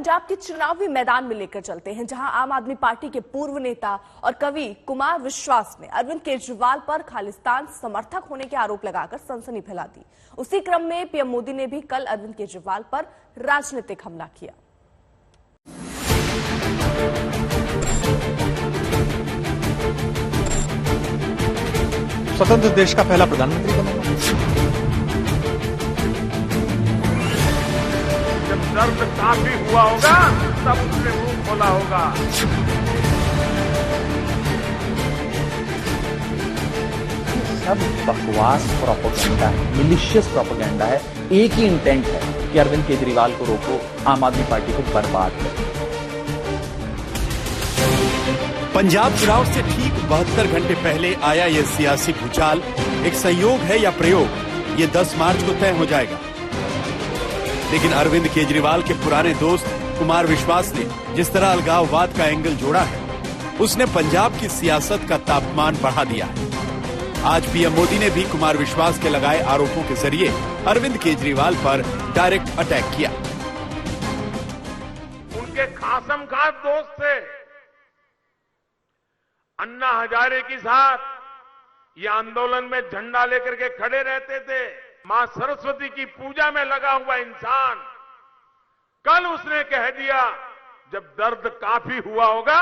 पंजाब के चुनावी मैदान में लेकर चलते हैं, जहां आम आदमी पार्टी के पूर्व नेता और कवि कुमार विश्वास ने अरविंद केजरीवाल पर खालिस्तान समर्थक होने के आरोप लगाकर सनसनी फैला दी। उसी क्रम में पीएम मोदी ने भी कल अरविंद केजरीवाल पर राजनीतिक हमला किया। स्वतंत्र देश का पहला प्रधानमंत्री बनूंगा। जब दर्द काफी हुआ होगा तब उसने मुंह खोला होगा। सब बकवास प्रोपेगेंडा है, मिलिशियस प्रोपेगेंडा है। एक ही इंटेंट है कि अरविंद केजरीवाल को रोको, आम आदमी पार्टी को बर्बाद करो। पंजाब चुनाव से ठीक 72 घंटे पहले आया यह सियासी भूचाल एक संयोग है या प्रयोग, ये 10 मार्च को तय हो जाएगा। लेकिन अरविंद केजरीवाल के पुराने दोस्त कुमार विश्वास ने जिस तरह अलगाववाद का एंगल जोड़ा है, उसने पंजाब की सियासत का तापमान बढ़ा दिया है। आज पीएम मोदी ने भी कुमार विश्वास के लगाए आरोपों के जरिए अरविंद केजरीवाल पर डायरेक्ट अटैक किया। उनके खासम खास दोस्त थे, अन्ना हजारे के साथ ये आंदोलन में झंडा लेकर के खड़े रहते थे। मां सरस्वती की पूजा में लगा हुआ इंसान कल उसने कह दिया जब दर्द काफी हुआ होगा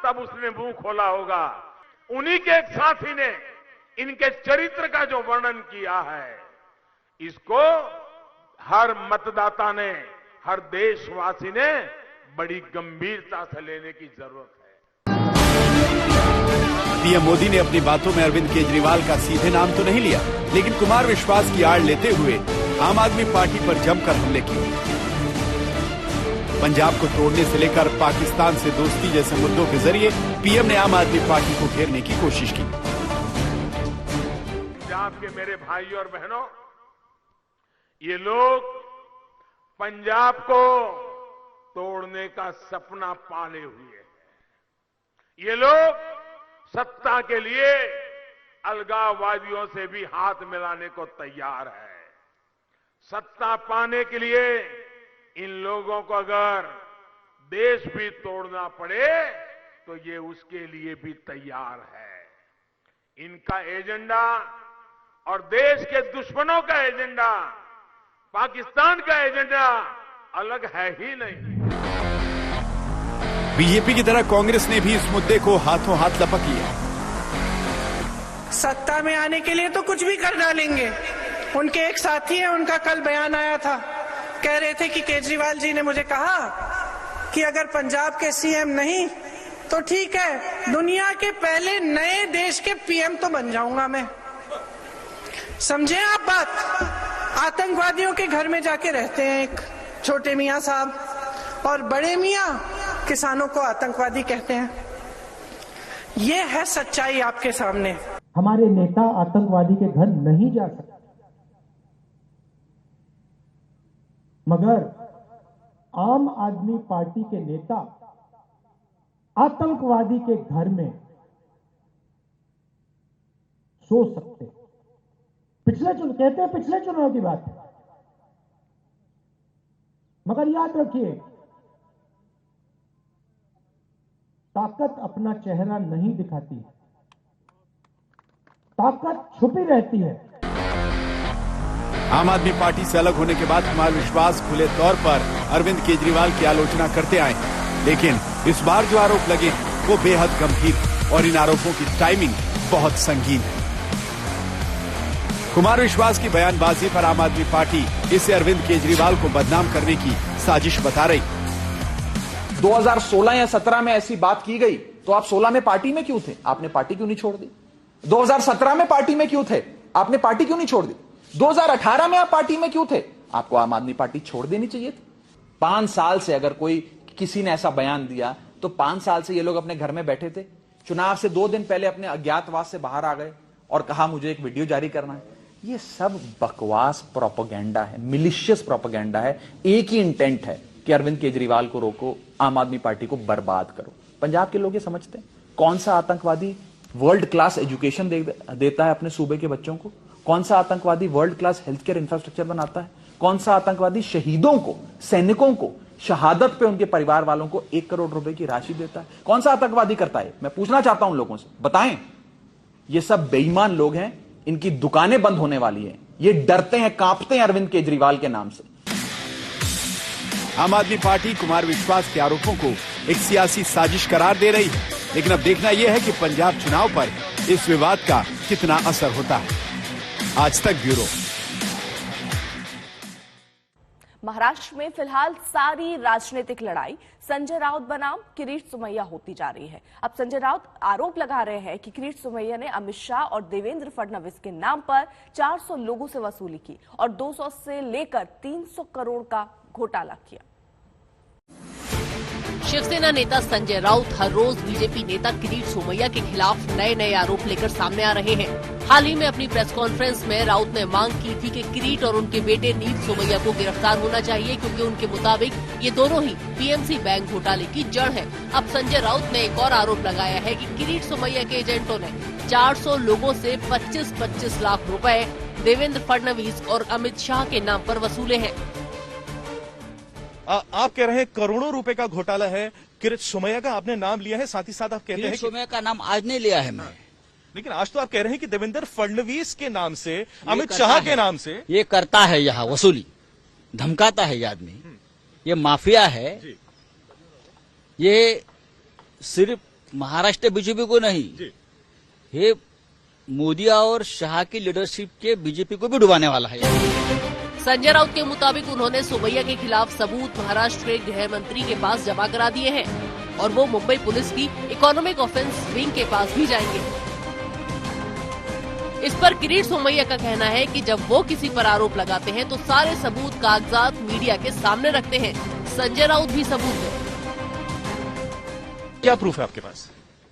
तब उसने मुंह खोला होगा। उन्हीं के एक साथी ने इनके चरित्र का जो वर्णन किया है, इसको हर मतदाता ने, हर देशवासी ने बड़ी गंभीरता से लेने की जरूरत है। पीएम मोदी ने अपनी बातों में अरविंद केजरीवाल का सीधे नाम तो नहीं लिया, लेकिन कुमार विश्वास की आड़ लेते हुए आम आदमी पार्टी पर जमकर हमले किए। पंजाब को तोड़ने से लेकर पाकिस्तान से दोस्ती जैसे मुद्दों के जरिए पीएम ने आम आदमी पार्टी को घेरने की कोशिश की। पंजाब के मेरे भाई और बहनों, ये लोग पंजाब को तोड़ने का सपना पाले हुए हैं। ये लोग सत्ता के लिए अलगाववादियों से भी हाथ मिलाने को तैयार है। सत्ता पाने के लिए इन लोगों को अगर देश भी तोड़ना पड़े तो ये उसके लिए भी तैयार है। इनका एजेंडा और देश के दुश्मनों का एजेंडा, पाकिस्तान का एजेंडा अलग है ही नहीं। बीजेपी की तरह कांग्रेस ने भी इस मुद्दे को हाथों हाथ लपक लिया। सत्ता में आने के लिए तो कुछ भी कर डालेंगे। उनके एक साथी है, उनका कल बयान आया था, कह रहे थे कि केजरीवाल जी ने मुझे कहा कि अगर पंजाब के सीएम नहीं तो ठीक है, दुनिया के पहले नए देश के पीएम तो बन जाऊंगा मैं। समझे आप बात? आतंकवादियों के घर में जाके रहते हैं एक छोटे मियां साहब, और बड़े मियां किसानों को आतंकवादी कहते हैं। ये है सच्चाई आपके सामने। हमारे नेता आतंकवादी के घर नहीं जा सकते, मगर आम आदमी पार्टी के नेता आतंकवादी के घर में सो सकते। कहते हैं पिछले चुनाव की बात है, मगर याद रखिए, ताकत अपना चेहरा नहीं दिखाती, ताकत छुपी रहती है। आम आदमी पार्टी से अलग होने के बाद कुमार विश्वास खुले तौर पर अरविंद केजरीवाल की आलोचना करते आए, लेकिन इस बार जो आरोप लगे वो बेहद गंभीर और इन आरोपों की टाइमिंग बहुत संगीन है। कुमार विश्वास की बयानबाजी पर आम आदमी पार्टी इसे अरविंद केजरीवाल को बदनाम करने की साजिश बता रही। 2016 या 17 में ऐसी बात की गई तो आप 16 में पार्टी में क्यों थे? आपने पार्टी क्यों नहीं छोड़ दी? 2017 में पार्टी में क्यों थे? आपने पार्टी क्यों नहीं छोड़ दी? 2018 में आप पार्टी में क्यों थे? आपको आम आदमी पार्टी छोड़ देनी चाहिए थी। 5 साल से अगर कोई किसी ने ऐसा बयान दिया तो 5 साल से ये लोग अपने घर में बैठे थे। चुनाव से 2 दिन पहले अपने अज्ञातवास से बाहर आ गए और कहा मुझे एक वीडियो जारी करना है। ये सब बकवास प्रोपेगेंडा है, मिलिशियस प्रोपेगेंडा है। एक ही इंटेंट है कि अरविंद केजरीवाल को रोको, आम आदमी पार्टी को बर्बाद करो। पंजाब के लोग ये समझते हैं कौन सा आतंकवादी वर्ल्ड क्लास एजुकेशन देता है अपने सूबे के बच्चों को, कौन सा आतंकवादी world class health care infrastructure बनाता है, कौन सा आतंकवादी शहीदों को, सैनिकों को शहादत पे उनके परिवार वालों को 1 करोड़ रुपए की राशि देता है? कौन सा आतंकवादी करता है? मैं पूछना चाहता हूं लोगों से, बताएं। ये सब बेईमान लोग हैं, इनकी दुकानें बंद होने वाली हैं। ये डरते हैं, कांपते हैं अरविंद केजरीवाल के नाम से। आम आदमी पार्टी कुमार विश्वास के आरोपों को एक सियासी साजिश करार दे रही है, लेकिन अब देखना यह है कि पंजाब चुनाव पर इस विवाद का कितना असर होता है। आज तक ब्यूरो। महाराष्ट्र में फिलहाल सारी राजनीतिक लड़ाई संजय राउत बनाम किरीट सोमैया होती जा रही है। अब संजय राउत आरोप लगा रहे हैं कि किरीट सोमैया ने अमित शाह और देवेंद्र फडणवीस के नाम पर 400 लोगों से वसूली की और 200 से लेकर 300 करोड़ का घोटाला किया। शिवसेना नेता संजय राउत हर रोज बीजेपी नेता किरीट सोमैया के खिलाफ नए नए आरोप लेकर सामने आ रहे हैं। हाल ही में अपनी प्रेस कॉन्फ्रेंस में राउत ने मांग की थी कि किरीट और उनके बेटे नील सोमैया को गिरफ्तार होना चाहिए, क्योंकि उनके मुताबिक ये दोनों ही पीएमसी बैंक घोटाले की जड़ है। अब संजय राउत ने एक और आरोप लगाया है कि किरीट सोमैया के एजेंटों ने 400 लोगों से 25-25 लाख रुपए देवेंद्र फडणवीस और अमित शाह के नाम पर वसूले हैं। आप कह रहे हैं करोड़ों रुपए का घोटाला है, किरीट सोमैया का आपने नाम लिया है, साथ ही साथ आप कहते हैं कि सोमैया का नाम आज नहीं लिया है मैं, लेकिन आज तो आप कह रहे हैं कि देवेंद्र फडणवीस के नाम से, अमित शाह के नाम से ये करता है, यहाँ वसूली धमकाता है ये आदमी, ये माफिया है। ये सिर्फ महाराष्ट्र बीजेपी को नहीं, ये मोदी और शाह की लीडरशिप के बीजेपी को भी डुबाने वाला है। संजय राउत के मुताबिक उन्होंने सोमैया के खिलाफ सबूत महाराष्ट्र के गृह मंत्री के पास जमा करा दिए हैं और वो मुंबई पुलिस की इकोनॉमिक ऑफेंस विंग के पास भी जाएंगे। इस पर किरीट सोमैया का कहना है कि जब वो किसी पर आरोप लगाते हैं तो सारे सबूत कागजात मीडिया के सामने रखते हैं। संजय राउत भी सबूत है। क्या प्रूफ है आपके पास?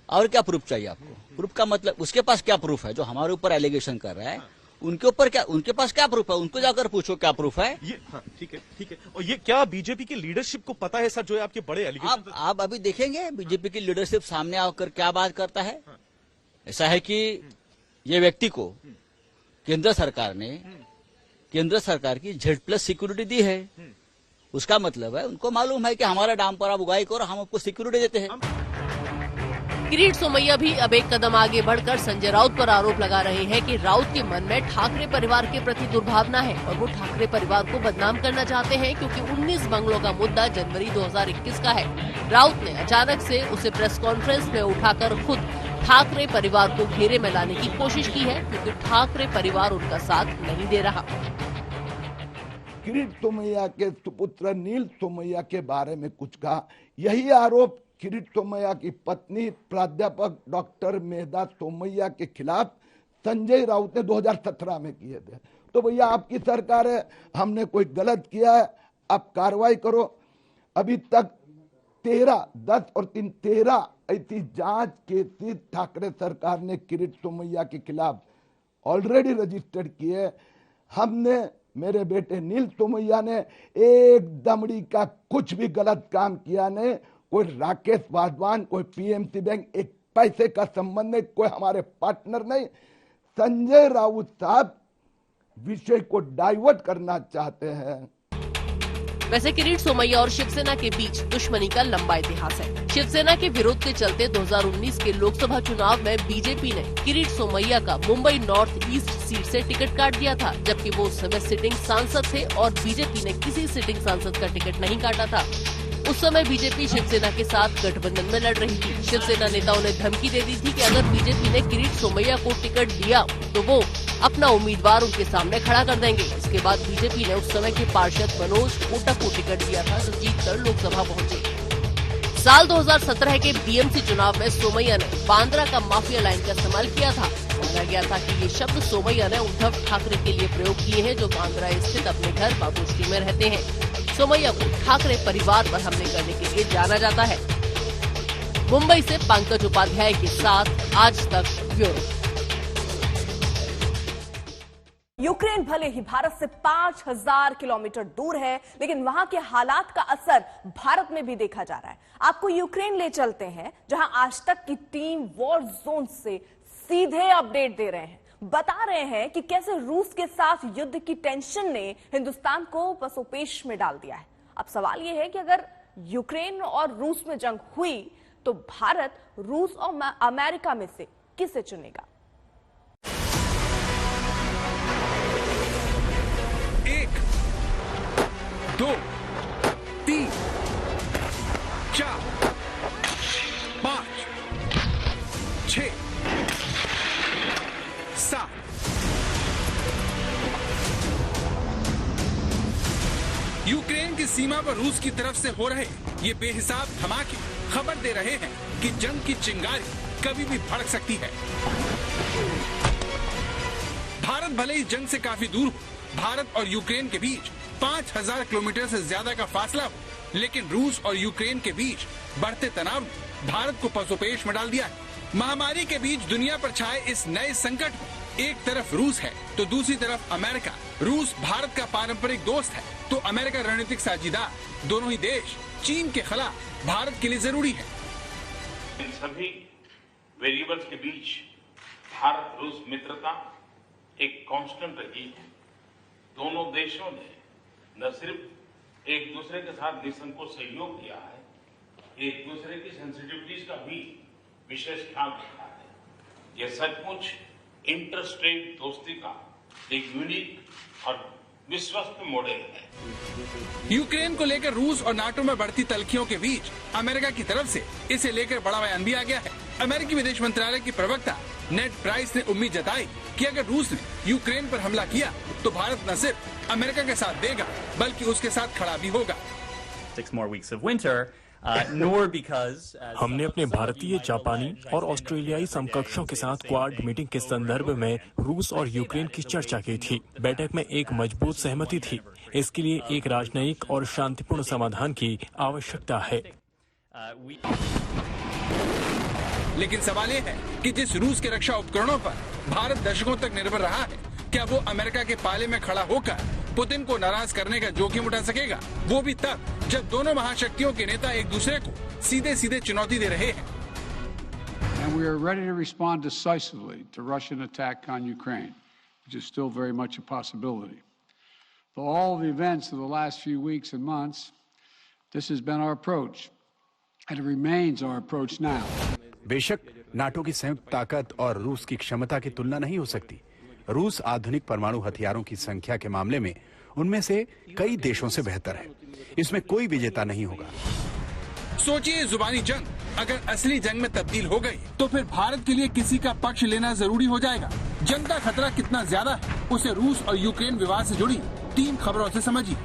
और क्या प्रूफ चाहिए आपको? प्रूफ का मतलब उसके पास क्या प्रूफ है? जो हमारे ऊपर एलिगेशन कर रहा है उनके ऊपर क्या, उनके पास क्या प्रूफ है? उनको जाकर पूछो क्या प्रूफ है। ये हाँ, ठीक है। और ये क्या बीजेपी की लीडरशिप को पता है सर, जो है आपके बड़े एलिगेशन? आप अभी देखेंगे बीजेपी की लीडरशिप सामने आकर क्या बात करता है। ऐसा है कि ये व्यक्ति को केंद्र सरकार ने केंद्र सरकार की Z+ सिक्योरिटी दी है। उसका मतलब है उनको मालूम है कि हमारा डाम पर आप उगाई करो, हम आपको सिक्योरिटी देते हैं। किरीट सोमैया भी अब एक कदम आगे बढ़कर संजय राउत पर आरोप लगा रहे हैं कि राउत के मन में ठाकरे परिवार के प्रति दुर्भावना है और वो ठाकरे परिवार को बदनाम करना चाहते हैं, क्योंकि 19 बंगलों का मुद्दा जनवरी 2021 का है। राउत ने अचानक से उसे प्रेस कॉन्फ्रेंस में उठाकर खुद ठाकरे परिवार को घेरे में लाने की कोशिश की है, क्योंकि ठाकरे परिवार उनका साथ नहीं दे रहा। किरीट सोमैया के सुपुत्र नील सोमैया के बारे में कुछ कहा। यही आरोप किरीट सोमैया की पत्नी प्राध्यापक डॉक्टर मेधा सोमैया के खिलाफ संजय राउत ने 2017 में किए थे। तो भैया आपकी सरकार है, हमने कोई गलत किया है, आप कार्रवाई करो। अभी तक 10 और 13 ऐसी जांच केसेस ठाकरे सरकार ने किरीट सोमैया के खिलाफ ऑलरेडी रजिस्टर्ड किए। हमने, मेरे बेटे नील सोमैया ने एक दमड़ी का कुछ भी गलत काम किया नहीं। कोई राकेश वाधवान, कोई पीएमसी बैंक, एक पैसे का संबंध नहीं, कोई हमारे पार्टनर नहीं। संजय राउत साहब विषय को डाइवर्ट करना चाहते हैं। वैसे किरीट सोमैया और शिवसेना के बीच दुश्मनी का लंबा इतिहास है। शिवसेना के विरोध के चलते 2019 के लोकसभा चुनाव में बीजेपी ने किरीट सोमैया का मुंबई नॉर्थ ईस्ट सीट से टिकट काट दिया था, जबकि वो उस समय सिटिंग सांसद थे और बीजेपी ने किसी सिटिंग सांसद का टिकट नहीं काटा था। उस समय बीजेपी शिवसेना के साथ गठबंधन में लड़ रही थी। शिवसेना नेताओं ने धमकी दे दी थी कि अगर बीजेपी ने किरीट सोमैया को टिकट दिया तो वो अपना उम्मीदवार उनके सामने खड़ा कर देंगे। इसके बाद बीजेपी ने उस समय के पार्षद मनोज कोटक को टिकट दिया था, जो जीतकर लोकसभा पहुंचे। साल 2017 के बीएमसी चुनाव में सोमैया ने बांद्रा का माफिया लाइन का इस्तेमाल किया था। बताया गया था कि ये शब्द सोमैया ने उद्धव ठाकरे के लिए प्रयोग किए हैं, जो बांद्रा स्थित अपने घर बाबूश्री में रहते हैं। सोमैया को ठाकरे परिवार पर हमले करने के लिए जाना जाता है। मुंबई से पंकज उपाध्याय के साथ आज तक ब्यूरो। यूक्रेन भले ही भारत से 5000 किलोमीटर दूर है, लेकिन वहां के हालात का असर भारत में भी देखा जा रहा है। आपको यूक्रेन ले चलते हैं, जहां आज तक की टीम वॉर जोन से सीधे अपडेट दे रहे हैं, बता रहे हैं कि कैसे रूस के साथ युद्ध की टेंशन ने हिंदुस्तान को पसोपेश में डाल दिया है। अब सवाल यह है कि अगर यूक्रेन और रूस में जंग हुई तो भारत रूस और अमेरिका में से किसे चुनेगा? 1, 2, 3, 4, 5, 6, 7। यूक्रेन की सीमा पर रूस की तरफ से हो रहे ये बेहिसाब धमाके खबर दे रहे हैं कि जंग की चिंगारी कभी भी भड़क सकती है। भारत भले ही जंग से काफी दूर हो, भारत और यूक्रेन के बीच 5000 किलोमीटर से ज्यादा का फासला हो, लेकिन रूस और यूक्रेन के बीच बढ़ते तनाव ने भारत को पसोपेश में डाल दिया है। महामारी के बीच दुनिया पर छाए इस नए संकट में एक तरफ रूस है तो दूसरी तरफ अमेरिका। रूस भारत का पारंपरिक दोस्त है तो अमेरिका रणनीतिक साझीदार। दोनों ही देश चीन के खिलाफ भारत के लिए जरूरी है। इन सभी वेरिएबल्स के बीच भारत रूस मित्रता एक कांस्टेंट रही है। दोनों देशों ने न सिर्फ एक दूसरे के साथ निसंकोच सहयोग किया है, एक दूसरे की सेंसिटिविटीज का भी विशेष ख्याल रखा है। यह सचमुच इंटरस्टेट दोस्ती का एक यूनिक और विश्वस्त मॉडल है। यूक्रेन को लेकर रूस और नाटो में बढ़ती तल्खियों के बीच अमेरिका की तरफ से इसे लेकर बड़ा बयान भी आ गया है। अमेरिकी विदेश मंत्रालय की प्रवक्ता नेड प्राइस ने उम्मीद जताई कि अगर रूस ने यूक्रेन पर हमला किया तो भारत न सिर्फ अमेरिका के साथ देगा बल्कि उसके साथ खड़ा भी होगा। हमने अपने भारतीय, जापानी और ऑस्ट्रेलियाई समकक्षों के साथ क्वाड मीटिंग के संदर्भ में रूस और यूक्रेन की चर्चा की थी। बैठक में एक मजबूत सहमति थी। इसके लिए एक राजनयिक और शांतिपूर्ण समाधान की आवश्यकता है। लेकिन सवाल ये है कि जिस रूस के रक्षा उपकरणों पर भारत दशकों तक निर्भर रहा है, क्या वो अमेरिका के पाले में खड़ा होकर पुतिन को नाराज करने का जोखिम उठा सकेगा? वो भी तब जब दोनों महाशक्तियों के नेता एक दूसरे को सीधे सीधे चुनौती दे रहे हैं। And we are ready to respond decisively to Russian attack on Ukraine, which is still very much a possibility. For all the events of the last few weeks and months, this has been our approach, and it remains our approach now. बेशक NATO की संयुक्त ताकत और रूस की क्षमता की तुलना नहीं हो सकती। रूस आधुनिक परमाणु हथियारों की संख्या के मामले में उनमें से कई देशों से बेहतर है। इसमें कोई विजेता नहीं होगा। सोचिए, जुबानी जंग अगर असली जंग में तब्दील हो गई तो फिर भारत के लिए किसी का पक्ष लेना जरूरी हो जाएगा। जंग का खतरा कितना ज्यादा है उसे रूस और यूक्रेन विवाद से जुड़ी 3 खबरों से समझिए।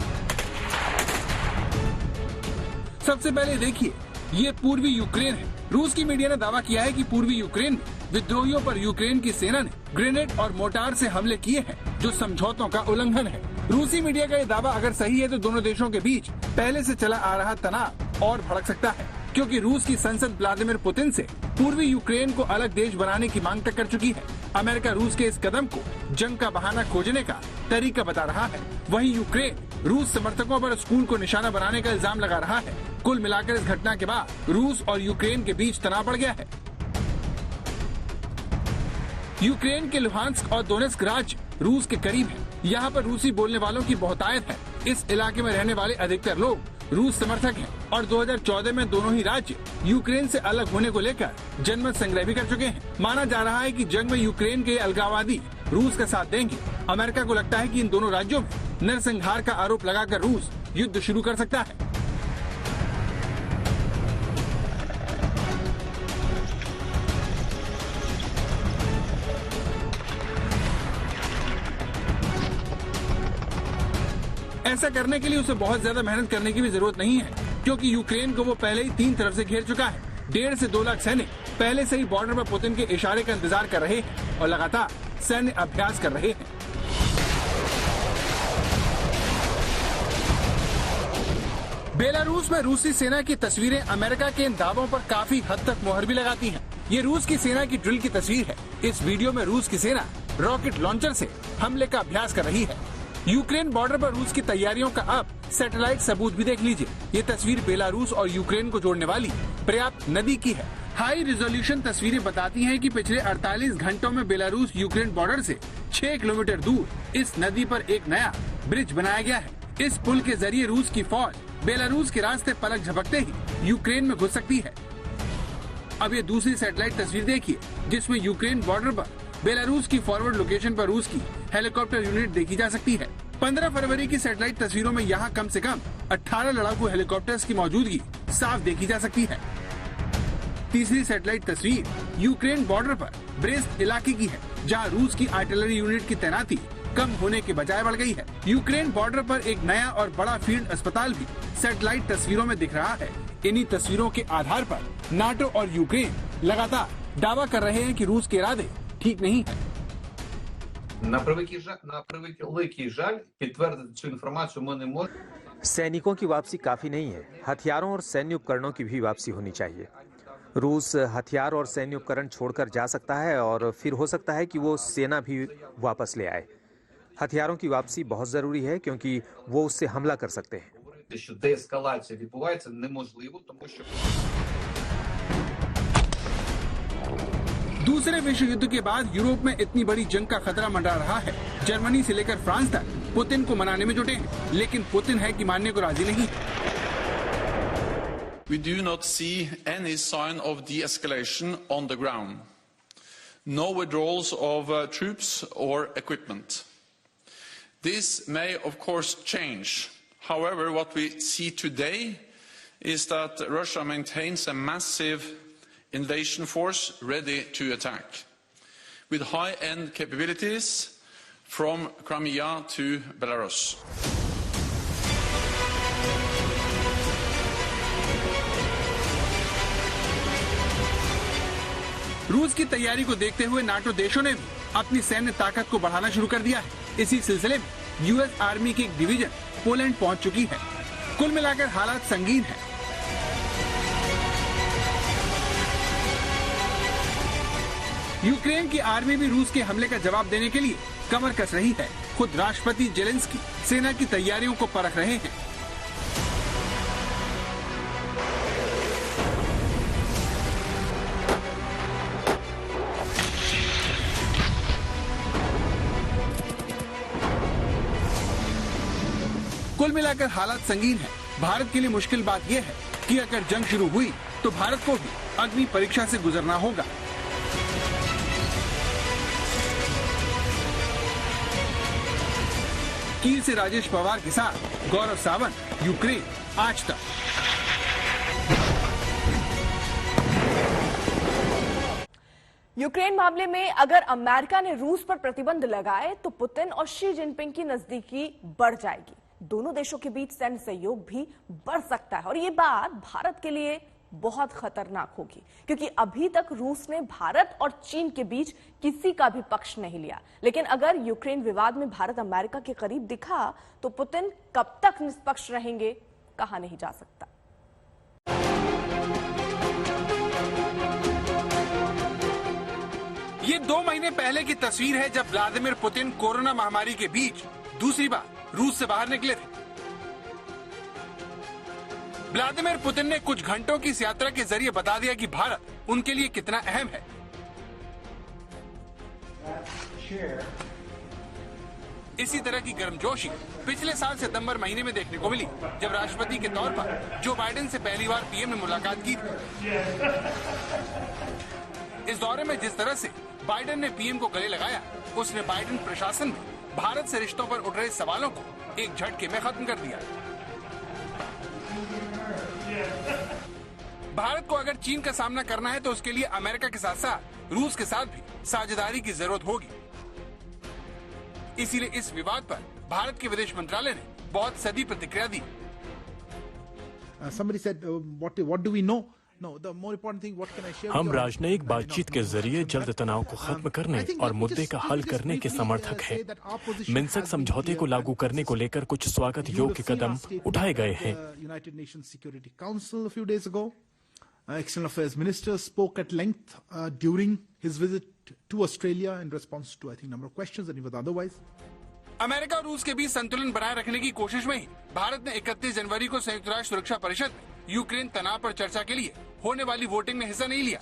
सबसे पहले देखिए, ये पूर्वी यूक्रेन है। रूस की मीडिया ने दावा किया है कि पूर्वी यूक्रेन में विद्रोहियों पर यूक्रेन की सेना ने ग्रेनेड और मोर्टार से हमले किए हैं, जो समझौतों का उल्लंघन है। रूसी मीडिया का ये दावा अगर सही है तो दोनों देशों के बीच पहले से चला आ रहा तनाव और भड़क सकता है, क्योंकि रूस की संसद व्लादिमीर पुतिन से पूर्वी यूक्रेन को अलग देश बनाने की मांग तक कर चुकी है। अमेरिका रूस के इस कदम को जंग का बहाना खोजने का तरीका बता रहा है। वहीं यूक्रेन रूस समर्थकों पर स्कूल को निशाना बनाने का इल्जाम लगा रहा है। कुल मिलाकर इस घटना के बाद रूस और यूक्रेन के बीच तनाव बढ़ गया है। यूक्रेन के लुहांस्क और दोनेत्स्क राज्य रूस के करीब है। यहाँ पर रूसी बोलने वालों की बहुतायत है। इस इलाके में रहने वाले अधिकतर लोग रूस समर्थक हैं और 2014 में दोनों ही राज्य यूक्रेन से अलग होने को लेकर जनमत संग्रह भी कर चुके हैं। माना जा रहा है कि जंग में यूक्रेन के अलगाववादी रूस का साथ देंगे। अमेरिका को लगता है कि इन दोनों राज्यों में नरसंहार का आरोप लगाकर रूस युद्ध शुरू कर सकता है। ऐसा करने के लिए उसे बहुत ज्यादा मेहनत करने की भी जरूरत नहीं है, क्योंकि यूक्रेन को वो पहले ही 3 तरफ से घेर चुका है। 1.5 से 2 लाख सैनिक पहले से ही बॉर्डर पर पुतिन के इशारे का इंतजार कर रहे हैं और लगातार सैन्य अभ्यास कर रहे हैं। बेलारूस में रूसी सेना की तस्वीरें अमेरिका के इन दावों पर काफी हद तक मोहर भी लगाती हैं। ये रूस की सेना की ड्रिल की तस्वीर है। इस वीडियो में रूस की सेना रॉकेट लॉन्चर से हमले का अभ्यास कर रही है। यूक्रेन बॉर्डर पर रूस की तैयारियों का अब सैटेलाइट सबूत भी देख लीजिए। ये तस्वीर बेलारूस और यूक्रेन को जोड़ने वाली पर्याप्त नदी की है। हाई रिजोल्यूशन तस्वीरें बताती हैं कि पिछले 48 घंटों में बेलारूस यूक्रेन बॉर्डर से 6 किलोमीटर दूर इस नदी पर एक नया ब्रिज बनाया गया है। इस पुल के जरिए रूस की फौज बेलारूस के रास्ते पलक झपकते ही यूक्रेन में घुस सकती है। अब ये दूसरी सैटेलाइट तस्वीर देखिए, जिसमें यूक्रेन बॉर्डर पर बेलारूस की फॉरवर्ड लोकेशन पर रूस की हेलीकॉप्टर यूनिट देखी जा सकती है। 15 फरवरी की सैटेलाइट तस्वीरों में यहाँ कम से कम 18 लड़ाकू हेलीकॉप्टर्स की मौजूदगी साफ देखी जा सकती है। तीसरी सैटेलाइट तस्वीर यूक्रेन बॉर्डर पर ब्रेस्ट इलाके की है, जहाँ रूस की आर्टिलरी यूनिट की तैनाती कम होने के बजाय बढ़ गई है। यूक्रेन बॉर्डर पर एक नया और बड़ा फील्ड अस्पताल भी सैटेलाइट तस्वीरों में दिख रहा है। इन्हीं तस्वीरों के आधार पर नाटो और यूक्रेन लगातार दावा कर रहे हैं कि रूस के इरादे ठीक नहीं है। सैनिकों की वापसी काफी नहीं है, हथियारों और सैन्य उपकरणों की भी वापसी होनी चाहिए। रूस हथियार और सैन्य उपकरण छोड़कर जा सकता है और फिर हो सकता है कि वो सेना भी वापस ले आए। हथियारों की वापसी बहुत जरूरी है क्योंकि वो उससे हमला कर सकते हैं। दूसरे विश्व युद्ध के बाद यूरोप में इतनी बड़ी जंग का खतरा मंडरा रहा है। जर्मनी से लेकर फ्रांस तक पुतिन को मनाने में जुटे हैं, लेकिन पुतिन है कि मानने को राजी नहीं। We do not see any sign of de-escalation on the ground. No withdrawals of troops or equipment. This may, of course, change. However, what we see today is that Russia maintains a massive invasion force ready to attack, with high-end capabilities from Crimea to Belarus. रूस की तैयारी को देखते हुए NATO देशों ने भी अपनी सैन्य ताकत को बढ़ाना शुरू कर दिया है। इसी सिलसिले में यूएस आर्मी की एक डिवीजन पोलैंड पहुंच चुकी है। कुल मिलाकर हालात संगीन है। यूक्रेन की आर्मी भी रूस के हमले का जवाब देने के लिए कमर कस रही है। खुद राष्ट्रपति जेलेंस्की सेना की तैयारियों को परख रहे हैं। कुल मिलाकर हालात संगीन है। भारत के लिए मुश्किल बात यह है कि अगर जंग शुरू हुई तो भारत को भी अग्नि परीक्षा से गुजरना होगा। कील से राजेश पवार के साथ गौरव सावंत, यूक्रेन आज तक। यूक्रेन मामले में अगर अमेरिका ने रूस पर प्रतिबंध लगाए तो पुतिन और शी जिनपिंग की नजदीकी बढ़ जाएगी। दोनों देशों के बीच सैन्य सहयोग भी बढ़ सकता है और ये बात भारत के लिए बहुत खतरनाक होगी, क्योंकि अभी तक रूस ने भारत और चीन के बीच किसी का भी पक्ष नहीं लिया। लेकिन अगर यूक्रेन विवाद में भारत अमेरिका के करीब दिखा तो पुतिन कब तक निष्पक्ष रहेंगे, कहा नहीं जा सकता। ये 2 महीने पहले की तस्वीर है जब व्लादिमीर पुतिन कोरोना महामारी के बीच दूसरी बार रूस से बाहर निकले थे। व्लादिमीर पुतिन ने कुछ घंटों की इस यात्रा के जरिए बता दिया कि भारत उनके लिए कितना अहम है। इसी तरह की गर्मजोशी पिछले साल सितंबर महीने में देखने को मिली, जब राष्ट्रपति के तौर पर जो बाइडेन से पहली बार पीएम ने मुलाकात की थी। इस दौरे में जिस तरह से बाइडेन ने पीएम को गले लगाया, उसने बाइडेन प्रशासन में भारत से रिश्तों पर उठ रहे सवालों को एक झटके में खत्म कर दिया। भारत को अगर चीन का सामना करना है तो उसके लिए अमेरिका के साथ साथ रूस के साथ भी साझेदारी की जरूरत होगी। इसीलिए इस विवाद पर भारत के विदेश मंत्रालय ने बहुत सदी प्रतिक्रिया दी। हम राजनयिक बातचीत के जरिए जल्द तनाव को खत्म करने और मुद्दे का हल करने के समर्थक हैं। मिन्स्क समझौते को लागू करने को लेकर कुछ स्वागत योग्य कदम उठाए गए हैं। External Affairs Minister spoke at length during his visit to Australia in response to, I think, number of questions and even otherwise. America और रूस के बीच संतुलन बनाए रखने की कोशिश में ही भारत ने 31 जनवरी को संयुक्त राष्ट्र सुरक्षा परिषद में यूक्रेन तनाव पर चर्चा के लिए होने वाली वोटिंग में हिस्सा नहीं लिया।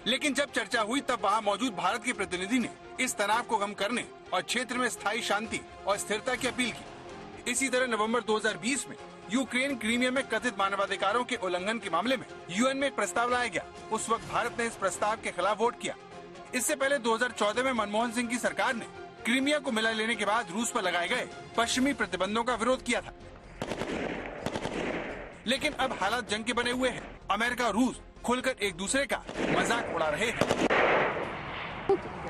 लेकिन जब चर्चा हुई तब वहां मौजूद भारत के प्रतिनिधि ने इस तनाव को कम करने और क्षेत्र में स्थायी शांति और स्थिरता की अपील की। इसी तरह नवंबर 2020 में यूक्रेन क्रीमिया में कथित मानवाधिकारों के उल्लंघन के मामले में यूएन में एक प्रस्ताव लाया गया। उस वक्त भारत ने इस प्रस्ताव के खिलाफ वोट किया। इससे पहले 2014 में मनमोहन सिंह की सरकार ने क्रीमिया को मिला लेने के बाद रूस पर लगाए गए पश्चिमी प्रतिबंधों का विरोध किया था। लेकिन अब हालात जंग के बने हुए हैं। अमेरिका और रूस खुलकर एक दूसरे का मजाक उड़ा रहे हैं।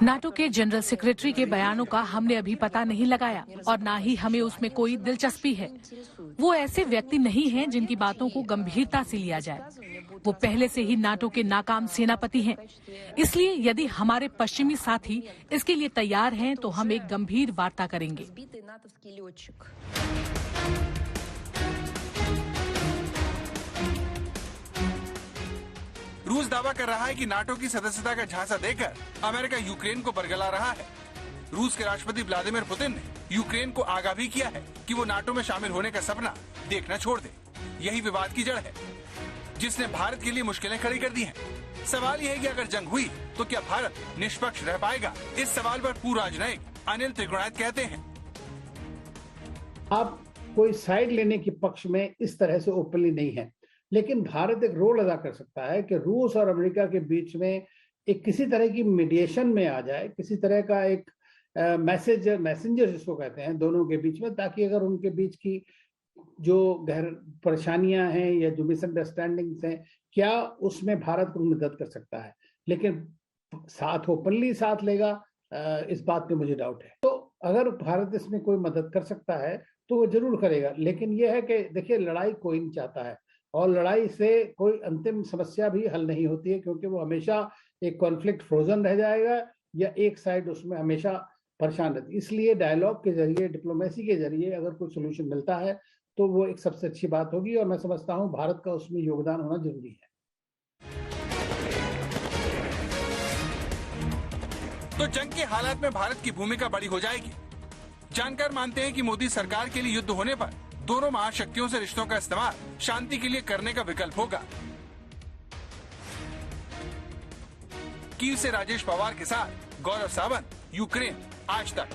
नाटो के जनरल सेक्रेटरी के बयानों का हमने अभी पता नहीं लगाया और ना ही हमें उसमें कोई दिलचस्पी है। वो ऐसे व्यक्ति नहीं हैं जिनकी बातों को गंभीरता से लिया जाए। वो पहले से ही नाटो के नाकाम सेनापति हैं। इसलिए यदि हमारे पश्चिमी साथी इसके लिए तैयार हैं तो हम एक गंभीर वार्ता करेंगे। रूस दावा कर रहा है कि नाटो की सदस्यता का झांसा देकर अमेरिका यूक्रेन को बरगला रहा है। रूस के राष्ट्रपति व्लादिमीर पुतिन ने यूक्रेन को आगाह भी किया है कि वो नाटो में शामिल होने का सपना देखना छोड़ दे। यही विवाद की जड़ है जिसने भारत के लिए मुश्किलें खड़ी कर दी हैं। सवाल यह है कि अगर जंग हुई तो क्या भारत निष्पक्ष रह पाएगा? इस सवाल पर पूर्व राजनयिक अनिल त्रिगुणायत कहते हैं, आप कोई साइड लेने के पक्ष में इस तरह से ओपनली नहीं है, लेकिन भारत एक रोल अदा कर सकता है कि रूस और अमेरिका के बीच में एक किसी तरह की मीडिएशन में आ जाए, किसी तरह का एक मैसेंजर जिसको कहते हैं दोनों के बीच में, ताकि अगर उनके बीच की जो गहर परेशानियां हैं या जो मिसअंडरस्टैंडिंग्स हैं, क्या उसमें भारत को मदद कर सकता है। लेकिन साथ ओपनली साथ लेगा, इस बात पे मुझे डाउट है। तो अगर भारत इसमें कोई मदद कर सकता है तो वो जरूर करेगा। लेकिन यह है कि देखिए, लड़ाई कोई नहीं चाहता है और लड़ाई से कोई अंतिम समस्या भी हल नहीं होती है, क्योंकि वो हमेशा एक कॉन्फ्लिक्ट फ्रोजन रह जाएगा या एक साइड उसमें हमेशा परेशान रहती है। इसलिए डायलॉग के जरिए, डिप्लोमेसी के जरिए अगर कोई सोल्यूशन मिलता है तो वो एक सबसे अच्छी बात होगी और मैं समझता हूं भारत का उसमें योगदान होना जरूरी है। तो जंग के हालात में भारत की भूमिका बड़ी हो जाएगी। जानकार मानते हैं कि मोदी सरकार के लिए युद्ध होने पर दोनों महाशक्तियों से रिश्तों का इस्तेमाल शांति के लिए करने का विकल्प होगा। कीव से राजेश पवार के साथ गौरव सावंत, यूक्रेन आज तक।